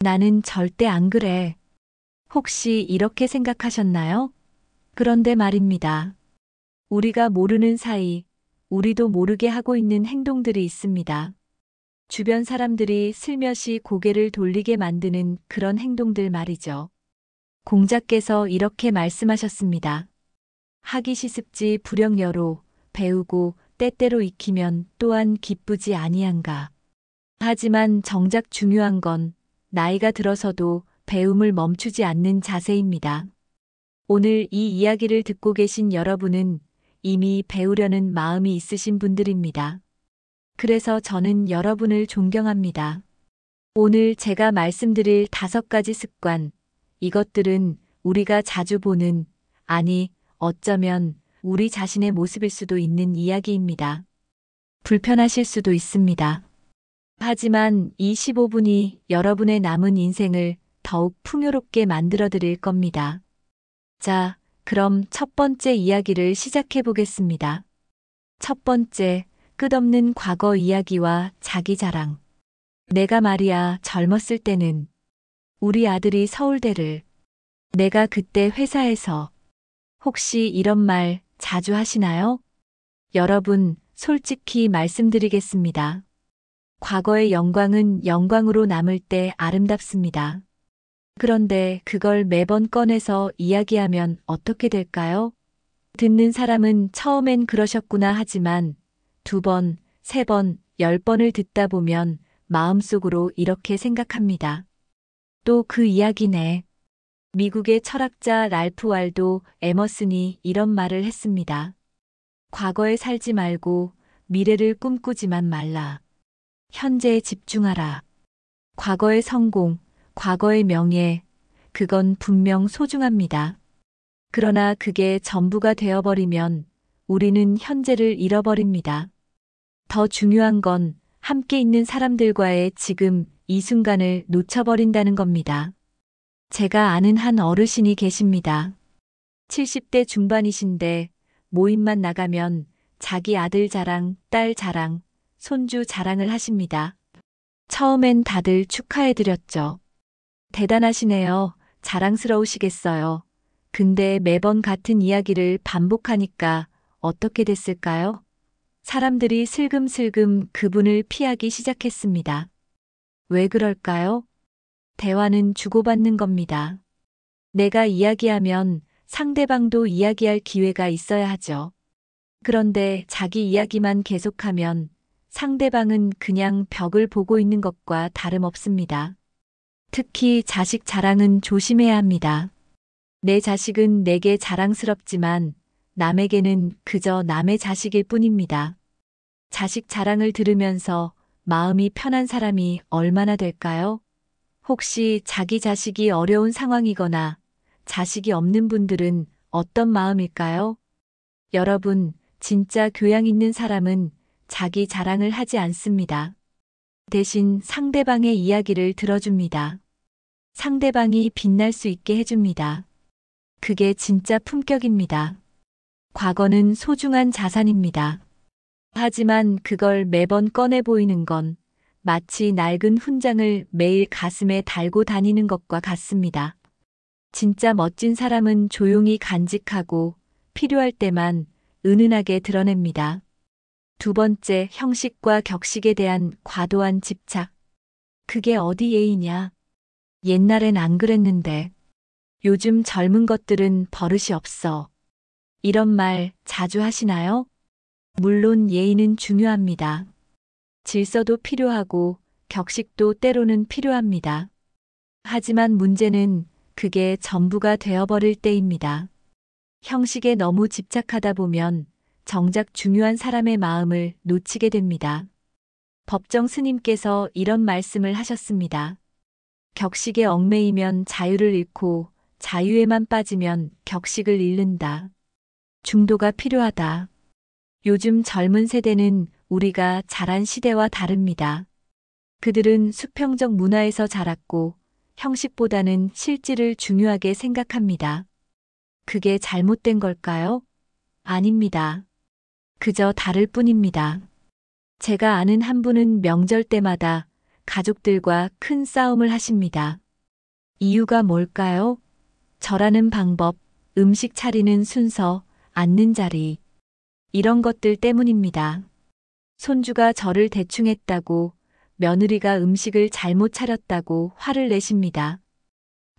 나는 절대 안 그래. 혹시 이렇게 생각하셨나요? 그런데 말입니다. 우리가 모르는 사이, 우리도 모르게 하고 있는 행동들이 있습니다. 주변 사람들이 슬며시 고개를 돌리게 만드는 그런 행동들 말이죠. 공자께서 이렇게 말씀하셨습니다. 하기 시습지 불영여로 배우고 때때로 익히면 또한 기쁘지 아니한가. 하지만 정작 중요한 건 나이가 들어서도 배움을 멈추지 않는 자세입니다. 오늘 이 이야기를 듣고 계신 여러분은 이미 배우려는 마음이 있으신 분들입니다. 그래서 저는 여러분을 존경합니다. 오늘 제가 말씀드릴 5가지 습관, 이것들은 우리가 자주 보는, 아니, 어쩌면 우리 자신의 모습일 수도 있는 이야기입니다. 불편하실 수도 있습니다. 하지만 이 15분이 여러분의 남은 인생을 더욱 풍요롭게 만들어 드릴 겁니다. 자, 그럼 첫 번째 이야기를 시작해 보겠습니다. 첫 번째, 끝없는 과거 이야기와 자기 자랑. 내가 말이야 젊었을 때는 우리 아들이 서울대를, 내가 그때 회사에서, 혹시 이런 말 자주 하시나요? 여러분, 솔직히 말씀드리겠습니다. 과거의 영광은 영광으로 남을 때 아름답습니다. 그런데 그걸 매번 꺼내서 이야기하면 어떻게 될까요? 듣는 사람은 처음엔 그러셨구나 하지만 2번, 3번, 10번을 듣다 보면 마음속으로 이렇게 생각합니다. 또 그 이야기네. 미국의 철학자 랄프 waldo 에머슨이 이런 말을 했습니다. 과거에 살지 말고 미래를 꿈꾸지만 말라. 현재에 집중하라. 과거의 성공, 과거의 명예, 그건 분명 소중합니다. 그러나 그게 전부가 되어버리면 우리는 현재를 잃어버립니다. 더 중요한 건 함께 있는 사람들과의 지금 이 순간을 놓쳐버린다는 겁니다. 제가 아는 한 어르신이 계십니다. 70대 중반이신데 모임만 나가면 자기 아들 자랑, 딸 자랑, 손주 자랑을 하십니다. 처음엔 다들 축하해드렸죠. 대단하시네요. 자랑스러우시겠어요. 근데 매번 같은 이야기를 반복하니까 어떻게 됐을까요? 사람들이 슬금슬금 그분을 피하기 시작했습니다. 왜 그럴까요? 대화는 주고받는 겁니다. 내가 이야기하면 상대방도 이야기할 기회가 있어야 하죠. 그런데 자기 이야기만 계속하면 상대방은 그냥 벽을 보고 있는 것과 다름없습니다. 특히 자식 자랑은 조심해야 합니다. 내 자식은 내게 자랑스럽지만 남에게는 그저 남의 자식일 뿐입니다. 자식 자랑을 들으면서 마음이 편한 사람이 얼마나 될까요? 혹시 자기 자식이 어려운 상황이거나 자식이 없는 분들은 어떤 마음일까요? 여러분, 진짜 교양 있는 사람은 자기 자랑을 하지 않습니다. 대신 상대방의 이야기를 들어줍니다. 상대방이 빛날 수 있게 해줍니다. 그게 진짜 품격입니다. 과거는 소중한 자산입니다. 하지만 그걸 매번 꺼내 보이는 건 마치 낡은 훈장을 매일 가슴에 달고 다니는 것과 같습니다. 진짜 멋진 사람은 조용히 간직하고 필요할 때만 은은하게 드러냅니다. 2번째, 형식과 격식에 대한 과도한 집착. 그게 어디 예의냐? 옛날엔 안 그랬는데. 요즘 젊은 것들은 버릇이 없어. 이런 말 자주 하시나요? 물론 예의는 중요합니다. 질서도 필요하고 격식도 때로는 필요합니다. 하지만 문제는 그게 전부가 되어버릴 때입니다. 형식에 너무 집착하다 보면 정작 중요한 사람의 마음을 놓치게 됩니다. 법정 스님께서 이런 말씀을 하셨습니다. 격식에 얽매이면 자유를 잃고 자유에만 빠지면 격식을 잃는다. 중도가 필요하다. 요즘 젊은 세대는 우리가 자란 시대와 다릅니다. 그들은 수평적 문화에서 자랐고 형식보다는 실질을 중요하게 생각합니다. 그게 잘못된 걸까요? 아닙니다. 그저 다를 뿐입니다. 제가 아는 한 분은 명절 때마다 가족들과 큰 싸움을 하십니다. 이유가 뭘까요? 절하는 방법, 음식 차리는 순서, 앉는 자리. 이런 것들 때문입니다. 손주가 절을 대충 했다고, 며느리가 음식을 잘못 차렸다고 화를 내십니다.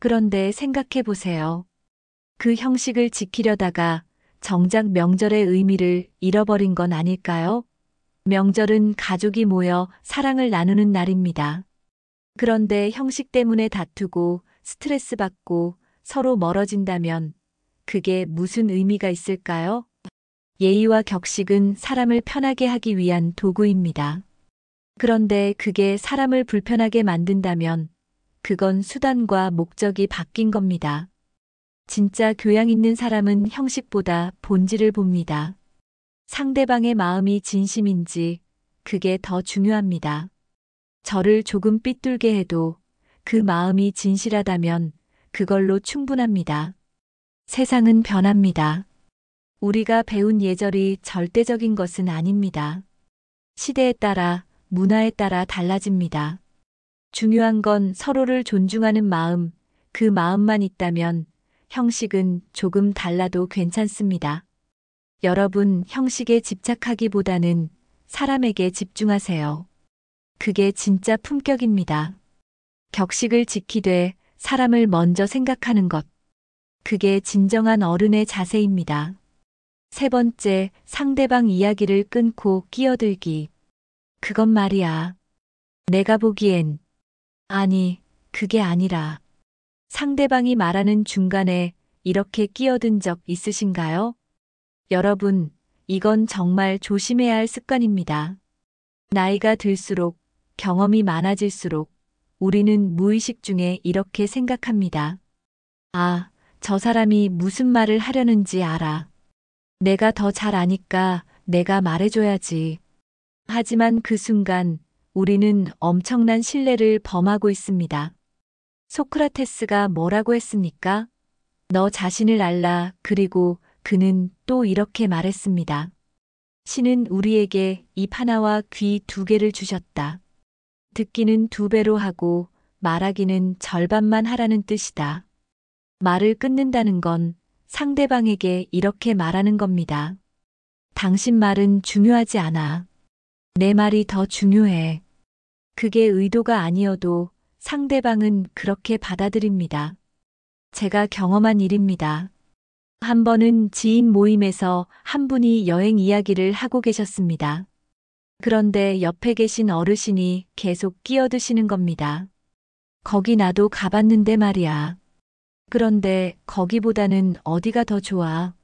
그런데 생각해 보세요. 그 형식을 지키려다가 정작 명절의 의미를 잃어버린 건 아닐까요? 명절은 가족이 모여 사랑을 나누는 날입니다. 그런데 형식 때문에 다투고 스트레스 받고 서로 멀어진다면 그게 무슨 의미가 있을까요? 예의와 격식은 사람을 편하게 하기 위한 도구입니다. 그런데 그게 사람을 불편하게 만든다면 그건 수단과 목적이 바뀐 겁니다. 진짜 교양 있는 사람은 형식보다 본질을 봅니다. 상대방의 마음이 진심인지 그게 더 중요합니다. 저를 조금 삐뚤게 해도 그 마음이 진실하다면 그걸로 충분합니다. 세상은 변합니다. 우리가 배운 예절이 절대적인 것은 아닙니다. 시대에 따라, 문화에 따라 달라집니다. 중요한 건 서로를 존중하는 마음, 그 마음만 있다면 형식은 조금 달라도 괜찮습니다. 여러분, 형식에 집착하기보다는 사람에게 집중하세요. 그게 진짜 품격입니다. 격식을 지키되 사람을 먼저 생각하는 것. 그게 진정한 어른의 자세입니다. 세 번째, 상대방 이야기를 끊고 끼어들기. 그건 말이야. 내가 보기엔. 아니, 그게 아니라. 상대방이 말하는 중간에 이렇게 끼어든 적 있으신가요? 여러분, 이건 정말 조심해야 할 습관입니다. 나이가 들수록, 경험이 많아질수록 우리는 무의식 중에 이렇게 생각합니다. 아, 저 사람이 무슨 말을 하려는지 알아. 내가 더 잘 아니까 내가 말해줘야지. 하지만 그 순간 우리는 엄청난 신뢰를 범하고 있습니다. 소크라테스가 뭐라고 했습니까? 너 자신을 알라. 그리고 그는 또 이렇게 말했습니다. 신은 우리에게 입 하나와 귀 두 개를 주셨다. 듣기는 두 배로 하고 말하기는 절반만 하라는 뜻이다. 말을 끊는다는 건 상대방에게 이렇게 말하는 겁니다. 당신 말은 중요하지 않아. 내 말이 더 중요해. 그게 의도가 아니어도 상대방은 그렇게 받아들입니다. 제가 경험한 일입니다. 한 번은 지인 모임에서 한 분이 여행 이야기를 하고 계셨습니다. 그런데 옆에 계신 어르신이 계속 끼어드시는 겁니다. 거기 나도 가봤는데 말이야. 그런데 거기보다는 어디가 더 좋아?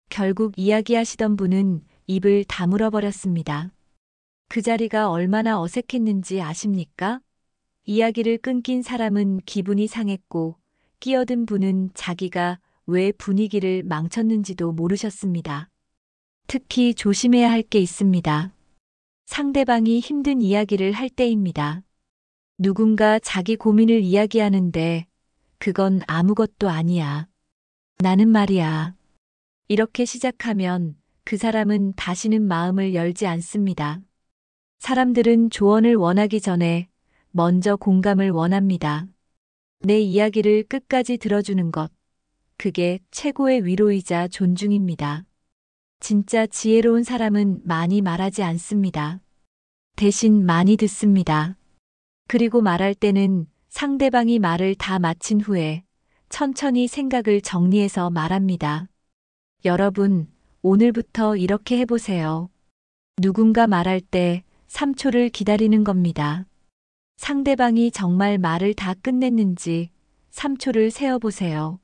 결국 이야기하시던 분은 입을 다물어 버렸습니다. 그 자리가 얼마나 어색했는지 아십니까? 이야기를 끊긴 사람은 기분이 상했고 끼어든 분은 자기가 왜 분위기를 망쳤는지도 모르셨습니다. 특히 조심해야 할 게 있습니다. 상대방이 힘든 이야기를 할 때입니다. 누군가 자기 고민을 이야기하는데 그건 아무것도 아니야. 나는 말이야. 이렇게 시작하면 그 사람은 다시는 마음을 열지 않습니다. 사람들은 조언을 원하기 전에 먼저 공감을 원합니다. 내 이야기를 끝까지 들어주는 것. 그게 최고의 위로이자 존중입니다. 진짜 지혜로운 사람은 많이 말하지 않습니다. 대신 많이 듣습니다. 그리고 말할 때는 상대방이 말을 다 마친 후에 천천히 생각을 정리해서 말합니다. 여러분, 오늘부터 이렇게 해보세요. 누군가 말할 때 3초를 기다리는 겁니다. 상대방이 정말 말을 다 끝냈는지 3초를 세어보세요.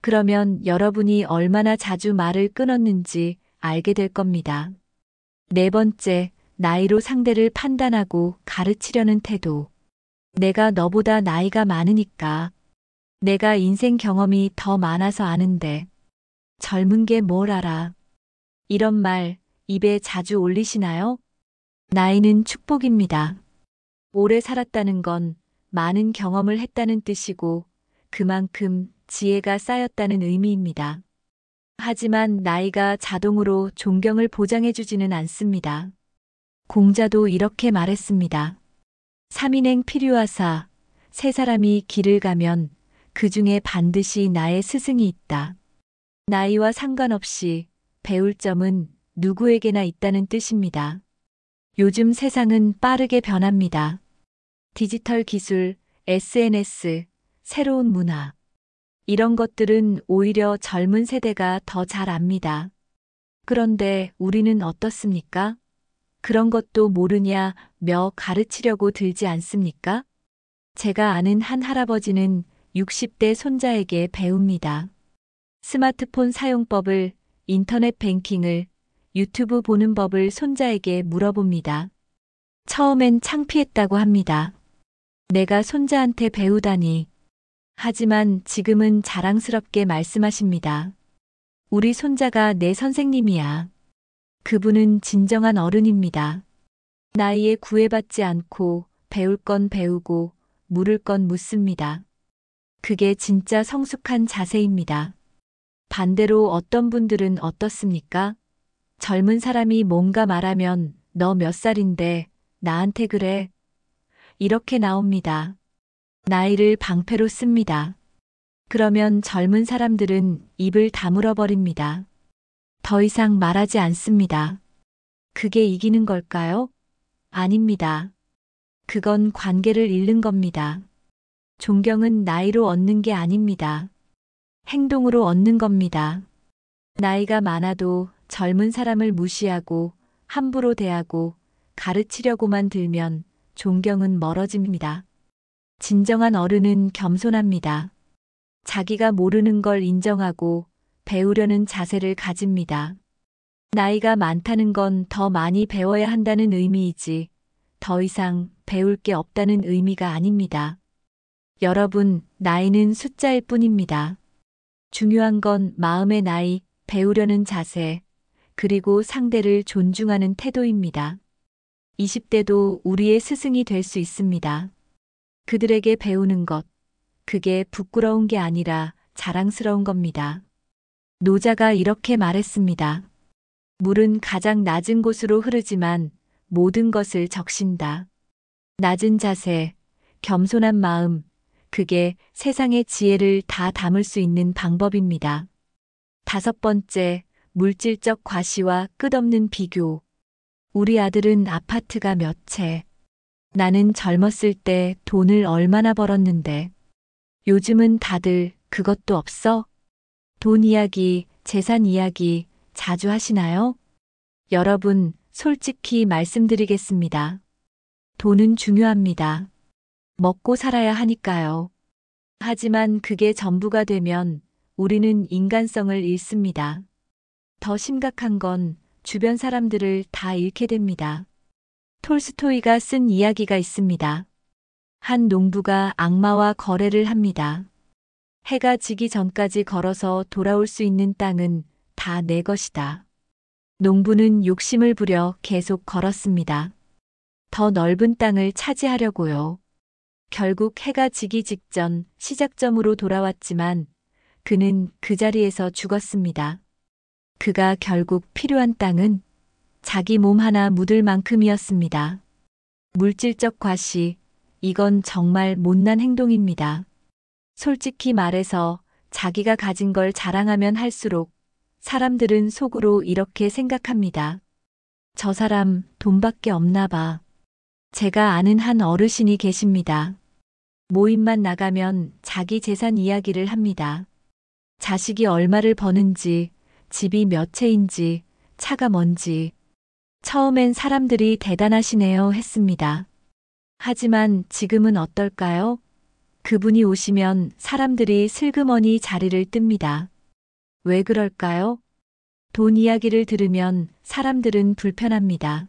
그러면 여러분이 얼마나 자주 말을 끊었는지 알게 될 겁니다. 네 번째, 나이로 상대를 판단하고 가르치려는 태도. 내가 너보다 나이가 많으니까. 내가 인생 경험이 더 많아서 아는데. 젊은 게 뭘 알아. 이런 말 입에 자주 올리시나요? 나이는 축복입니다. 오래 살았다는 건 많은 경험을 했다는 뜻이고 그만큼 지혜가 쌓였다는 의미입니다. 하지만 나이가 자동으로 존경을 보장해주지는 않습니다. 공자도 이렇게 말했습니다. 삼인행 필요하사 세 사람이 길을 가면 그 중에 반드시 나의 스승이 있다. 나이와 상관없이 배울 점은 누구에게나 있다는 뜻입니다. 요즘 세상은 빠르게 변합니다. 디지털 기술, SNS, 새로운 문화. 이런 것들은 오히려 젊은 세대가 더 잘 압니다. 그런데 우리는 어떻습니까? 그런 것도 모르냐며 가르치려고 들지 않습니까? 제가 아는 한 할아버지는 60대 손자에게 배웁니다. 스마트폰 사용법을, 인터넷 뱅킹을, 유튜브 보는 법을 손자에게 물어봅니다. 처음엔 창피했다고 합니다. 내가 손자한테 배우다니. 하지만 지금은 자랑스럽게 말씀하십니다. 우리 손자가 내 선생님이야. 그분은 진정한 어른입니다. 나이에 구애받지 않고 배울 건 배우고 물을 건 묻습니다. 그게 진짜 성숙한 자세입니다. 반대로 어떤 분들은 어떻습니까? 젊은 사람이 뭔가 말하면 너 몇 살인데 나한테 그래? 이렇게 나옵니다. 나이를 방패로 씁니다. 그러면 젊은 사람들은 입을 다물어 버립니다. 더 이상 말하지 않습니다. 그게 이기는 걸까요? 아닙니다. 그건 관계를 잃는 겁니다. 존경은 나이로 얻는 게 아닙니다. 행동으로 얻는 겁니다. 나이가 많아도 젊은 사람을 무시하고 함부로 대하고 가르치려고만 들면 존경은 멀어집니다. 진정한 어른은 겸손합니다. 자기가 모르는 걸 인정하고 배우려는 자세를 가집니다. 나이가 많다는 건 더 많이 배워야 한다는 의미이지 더 이상 배울 게 없다는 의미가 아닙니다. 여러분, 나이는 숫자일 뿐입니다. 중요한 건 마음의 나이, 배우려는 자세, 그리고 상대를 존중하는 태도입니다. 20대도 우리의 스승이 될 수 있습니다. 그들에게 배우는 것, 그게 부끄러운 게 아니라 자랑스러운 겁니다. 노자가 이렇게 말했습니다. 물은 가장 낮은 곳으로 흐르지만 모든 것을 적신다. 낮은 자세, 겸손한 마음, 그게 세상의 지혜를 다 담을 수 있는 방법입니다. 5번째, 물질적 과시와 끝없는 비교. 우리 아들은 아파트가 몇 채. 나는 젊었을 때 돈을 얼마나 벌었는데. 요즘은 다들 그것도 없어? 돈 이야기, 재산 이야기 자주 하시나요? 여러분, 솔직히 말씀드리겠습니다. 돈은 중요합니다. 먹고 살아야 하니까요. 하지만 그게 전부가 되면 우리는 인간성을 잃습니다. 더 심각한 건 주변 사람들을 다 잃게 됩니다. 톨스토이가 쓴 이야기가 있습니다. 한 농부가 악마와 거래를 합니다. 해가 지기 전까지 걸어서 돌아올 수 있는 땅은 다 내 것이다. 농부는 욕심을 부려 계속 걸었습니다. 더 넓은 땅을 차지하려고요. 결국 해가 지기 직전 시작점으로 돌아왔지만 그는 그 자리에서 죽었습니다. 그가 결국 필요한 땅은 자기 몸 하나 묻을 만큼이었습니다. 물질적 과시, 이건 정말 못난 행동입니다. 솔직히 말해서 자기가 가진 걸 자랑하면 할수록 사람들은 속으로 이렇게 생각합니다. 저 사람 돈밖에 없나 봐. 제가 아는 한 어르신이 계십니다. 모임만 나가면 자기 재산 이야기를 합니다. 자식이 얼마를 버는지, 집이 몇 채인지, 차가 뭔지. 처음엔 사람들이 대단하시네요 했습니다. 하지만 지금은 어떨까요? 그분이 오시면 사람들이 슬그머니 자리를 뜹니다. 왜 그럴까요? 돈 이야기를 들으면 사람들은 불편합니다.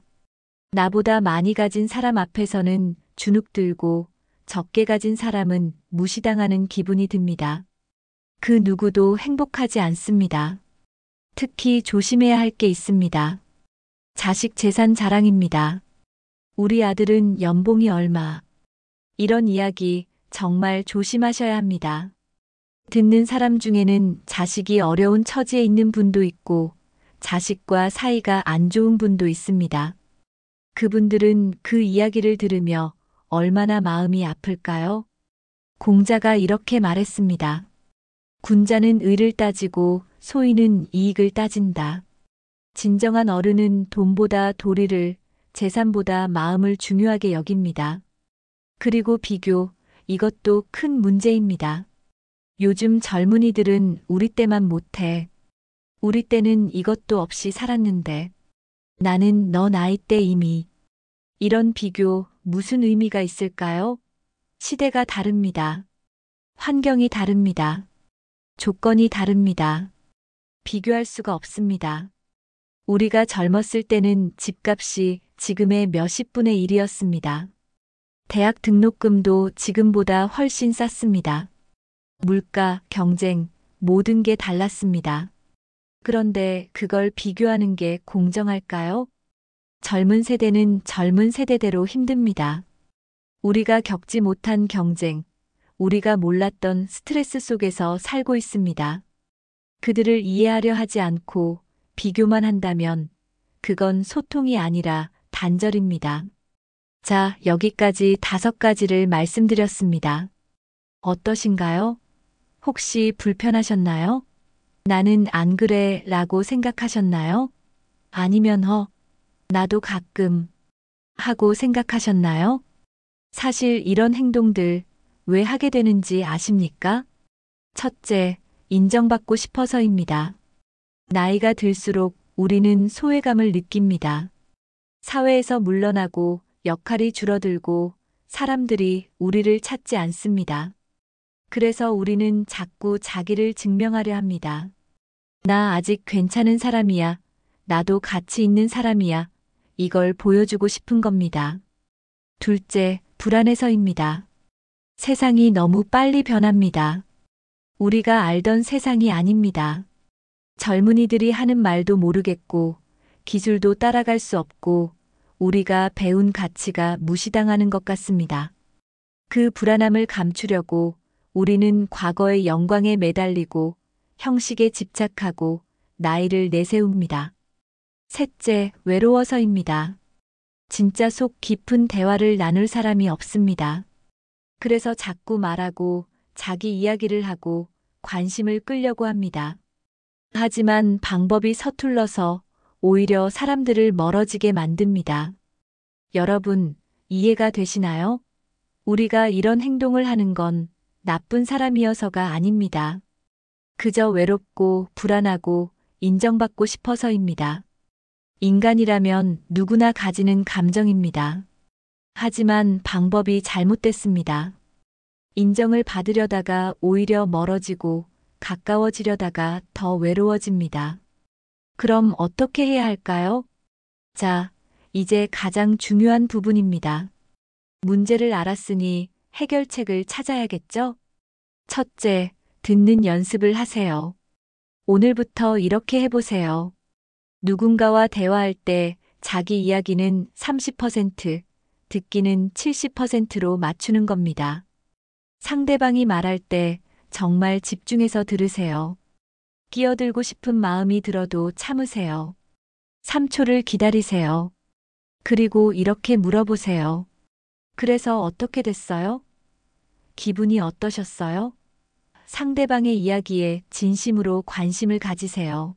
나보다 많이 가진 사람 앞에서는 주눅 들고 적게 가진 사람은 무시당하는 기분이 듭니다. 그 누구도 행복하지 않습니다. 특히 조심해야 할 게 있습니다. 자식 재산 자랑입니다. 우리 아들은 연봉이 얼마. 이런 이야기 정말 조심하셔야 합니다. 듣는 사람 중에는 자식이 어려운 처지에 있는 분도 있고 자식과 사이가 안 좋은 분도 있습니다. 그분들은 그 이야기를 들으며 얼마나 마음이 아플까요? 공자가 이렇게 말했습니다. 군자는 의를 따지고 소인은 이익을 따진다. 진정한 어른은 돈보다 도리를, 재산보다 마음을 중요하게 여깁니다. 그리고 비교, 이것도 큰 문제입니다. 요즘 젊은이들은 우리 때만 못해. 우리 때는 이것도 없이 살았는데. 나는 너 나이 때 이미. 이런 비교 무슨 의미가 있을까요? 시대가 다릅니다. 환경이 다릅니다. 조건이 다릅니다. 비교할 수가 없습니다. 우리가 젊었을 때는 집값이 지금의 몇십 분의 1이었습니다. 대학 등록금도 지금보다 훨씬 쌌습니다. 물가, 경쟁, 모든 게 달랐습니다. 그런데 그걸 비교하는 게 공정할까요? 젊은 세대는 젊은 세대대로 힘듭니다. 우리가 겪지 못한 경쟁, 우리가 몰랐던 스트레스 속에서 살고 있습니다. 그들을 이해하려 하지 않고 비교만 한다면 그건 소통이 아니라 단절입니다. 자, 여기까지 5가지를 말씀드렸습니다. 어떠신가요? 혹시 불편하셨나요? 나는 안 그래 라고 생각하셨나요? 아니면 나도 가끔 하고 생각하셨나요? 사실 이런 행동들 왜 하게 되는지 아십니까? 첫째, 인정받고 싶어서입니다. 나이가 들수록 우리는 소외감을 느낍니다. 사회에서 물러나고 역할이 줄어들고 사람들이 우리를 찾지 않습니다. 그래서 우리는 자꾸 자기를 증명하려 합니다. 나 아직 괜찮은 사람이야. 나도 가치 있는 사람이야. 이걸 보여주고 싶은 겁니다. 둘째, 불안해서입니다. 세상이 너무 빨리 변합니다. 우리가 알던 세상이 아닙니다. 젊은이들이 하는 말도 모르겠고, 기술도 따라갈 수 없고, 우리가 배운 가치가 무시당하는 것 같습니다. 그 불안함을 감추려고 우리는 과거의 영광에 매달리고 형식에 집착하고 나이를 내세웁니다. 셋째, 외로워서입니다. 진짜 속 깊은 대화를 나눌 사람이 없습니다. 그래서 자꾸 말하고 자기 이야기를 하고 관심을 끌려고 합니다. 하지만 방법이 서툴러서 오히려 사람들을 멀어지게 만듭니다. 여러분, 이해가 되시나요? 우리가 이런 행동을 하는 건 나쁜 사람이어서가 아닙니다. 그저 외롭고 불안하고 인정받고 싶어서입니다. 인간이라면 누구나 가지는 감정입니다. 하지만 방법이 잘못됐습니다. 인정을 받으려다가 오히려 멀어지고 가까워지려다가 더 외로워집니다. 그럼 어떻게 해야 할까요? 자, 이제 가장 중요한 부분입니다. 문제를 알았으니 해결책을 찾아야겠죠? 첫째, 듣는 연습을 하세요. 오늘부터 이렇게 해보세요. 누군가와 대화할 때 자기 이야기는 30%, 듣기는 70%로 맞추는 겁니다. 상대방이 말할 때 정말 집중해서 들으세요. 끼어들고 싶은 마음이 들어도 참으세요. 3초를 기다리세요. 그리고 이렇게 물어보세요. 그래서 어떻게 됐어요? 기분이 어떠셨어요? 상대방의 이야기에 진심으로 관심을 가지세요.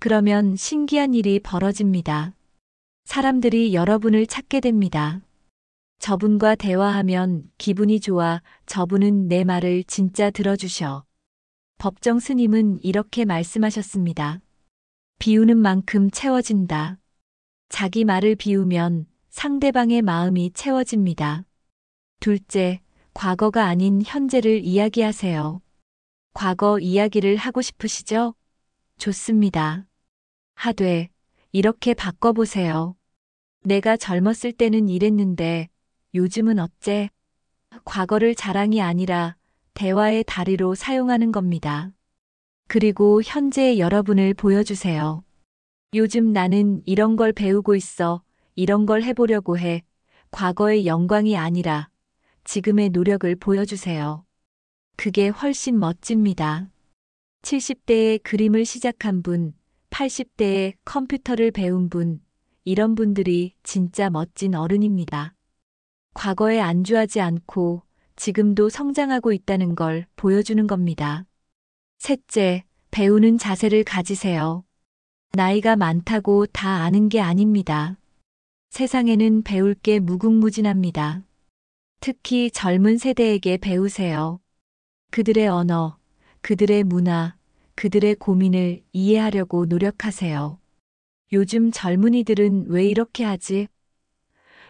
그러면 신기한 일이 벌어집니다. 사람들이 여러분을 찾게 됩니다. 저분과 대화하면 기분이 좋아 저분은 내 말을 진짜 들어주셔. 법정 스님은 이렇게 말씀하셨습니다. 비우는 만큼 채워진다. 자기 말을 비우면 상대방의 마음이 채워집니다. 둘째, 과거가 아닌 현재를 이야기하세요. 과거 이야기를 하고 싶으시죠? 좋습니다. 하되, 이렇게 바꿔보세요. 내가 젊었을 때는 이랬는데, 요즘은 어째? 과거를 자랑이 아니라 대화의 다리로 사용하는 겁니다. 그리고 현재의 여러분을 보여주세요. 요즘 나는 이런 걸 배우고 있어. 이런 걸 해보려고 해. 과거의 영광이 아니라 지금의 노력을 보여주세요. 그게 훨씬 멋집니다. 70대에 그림을 시작한 분, 80대에 컴퓨터를 배운 분, 이런 분들이 진짜 멋진 어른입니다. 과거에 안주하지 않고 지금도 성장하고 있다는 걸 보여주는 겁니다. 셋째, 배우는 자세를 가지세요. 나이가 많다고 다 아는 게 아닙니다. 세상에는 배울 게 무궁무진합니다. 특히 젊은 세대에게 배우세요. 그들의 언어, 그들의 문화, 그들의 고민을 이해하려고 노력하세요. 요즘 젊은이들은 왜 이렇게 하지?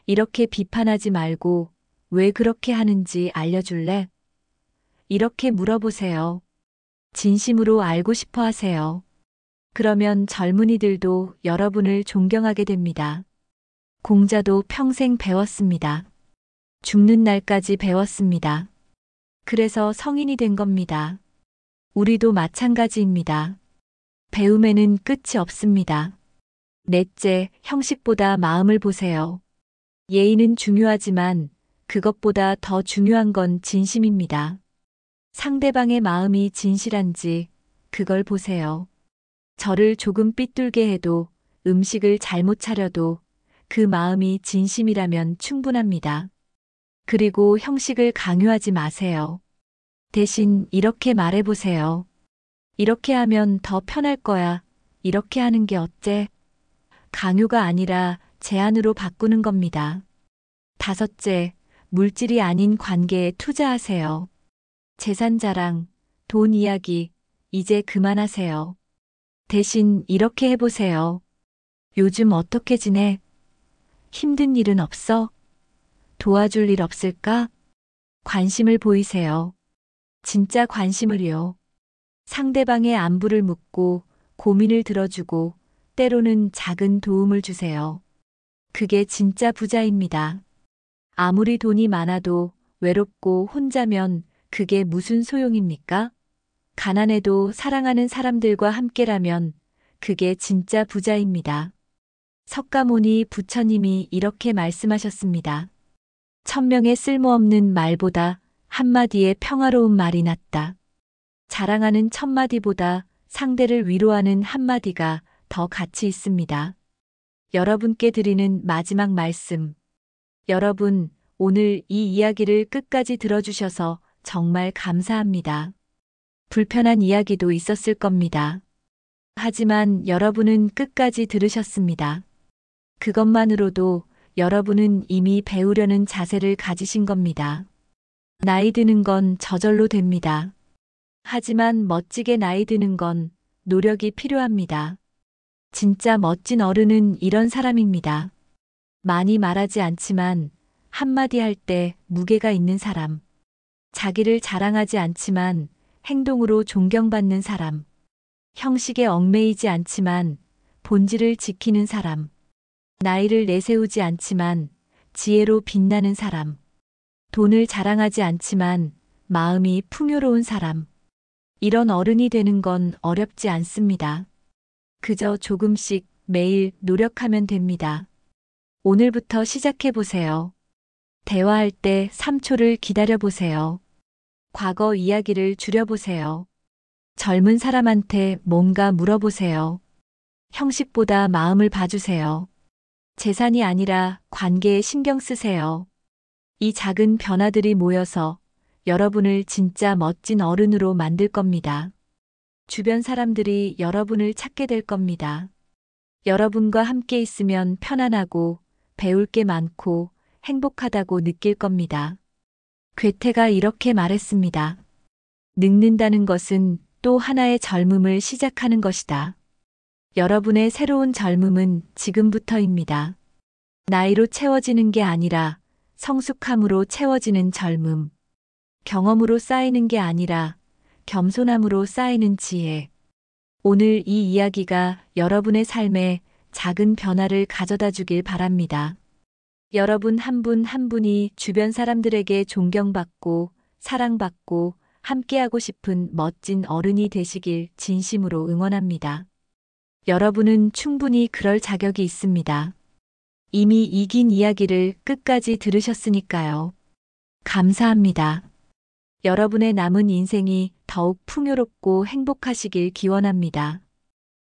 이렇게 비판하지 말고 왜 그렇게 하는지 알려줄래? 이렇게 물어보세요. 진심으로 알고 싶어 하세요. 그러면 젊은이들도 여러분을 존경하게 됩니다. 공자도 평생 배웠습니다. 죽는 날까지 배웠습니다. 그래서 성인이 된 겁니다. 우리도 마찬가지입니다. 배움에는 끝이 없습니다. 넷째, 형식보다 마음을 보세요. 예의는 중요하지만 그것보다 더 중요한 건 진심입니다. 상대방의 마음이 진실한지 그걸 보세요. 저를 조금 삐뚤게 해도 음식을 잘못 차려도 그 마음이 진심이라면 충분합니다. 그리고 형식을 강요하지 마세요. 대신 이렇게 말해보세요. 이렇게 하면 더 편할 거야. 이렇게 하는 게 어때? 강요가 아니라 제안으로 바꾸는 겁니다. 다섯째, 물질이 아닌 관계에 투자하세요. 재산 자랑, 돈 이야기, 이제 그만하세요. 대신 이렇게 해보세요. 요즘 어떻게 지내? 힘든 일은 없어? 도와줄 일 없을까? 관심을 보이세요. 진짜 관심을요. 상대방의 안부를 묻고 고민을 들어주고 때로는 작은 도움을 주세요. 그게 진짜 부자입니다. 아무리 돈이 많아도 외롭고 혼자면 그게 무슨 소용입니까? 가난해도 사랑하는 사람들과 함께라면 그게 진짜 부자입니다. 석가모니 부처님이 이렇게 말씀하셨습니다. 천명의 쓸모없는 말보다 한마디의 평화로운 말이 낫다. 자랑하는 천마디보다 상대를 위로하는 한마디가 더 가치 있습니다. 여러분께 드리는 마지막 말씀. 여러분, 오늘 이 이야기를 끝까지 들어주셔서 정말 감사합니다. 불편한 이야기도 있었을 겁니다. 하지만 여러분은 끝까지 들으셨습니다. 그것만으로도 여러분은 이미 배우려는 자세를 가지신 겁니다. 나이 드는 건 저절로 됩니다. 하지만 멋지게 나이 드는 건 노력이 필요합니다. 진짜 멋진 어른은 이런 사람입니다. 많이 말하지 않지만 한마디 할 때 무게가 있는 사람. 자기를 자랑하지 않지만 행동으로 존경받는 사람. 형식에 얽매이지 않지만 본질을 지키는 사람. 나이를 내세우지 않지만 지혜로 빛나는 사람. 돈을 자랑하지 않지만 마음이 풍요로운 사람. 이런 어른이 되는 건 어렵지 않습니다. 그저 조금씩 매일 노력하면 됩니다. 오늘부터 시작해 보세요. 대화할 때 3초를 기다려 보세요. 과거 이야기를 줄여보세요. 젊은 사람한테 뭔가 물어보세요. 형식보다 마음을 봐주세요. 재산이 아니라 관계에 신경 쓰세요. 이 작은 변화들이 모여서 여러분을 진짜 멋진 어른으로 만들 겁니다. 주변 사람들이 여러분을 찾게 될 겁니다. 여러분과 함께 있으면 편안하고 배울 게 많고 행복하다고 느낄 겁니다. 괴테가 이렇게 말했습니다. 늙는다는 것은 또 하나의 젊음을 시작하는 것이다. 여러분의 새로운 젊음은 지금부터입니다. 나이로 채워지는 게 아니라 성숙함으로 채워지는 젊음. 경험으로 쌓이는 게 아니라 겸손함으로 쌓이는 지혜. 오늘 이 이야기가 여러분의 삶에 작은 변화를 가져다 주길 바랍니다. 여러분 한 분 한 분이 주변 사람들에게 존경받고 사랑받고 함께하고 싶은 멋진 어른이 되시길 진심으로 응원합니다. 여러분은 충분히 그럴 자격이 있습니다. 이미 이긴 이야기를 끝까지 들으셨으니까요. 감사합니다. 여러분의 남은 인생이 더욱 풍요롭고 행복하시길 기원합니다.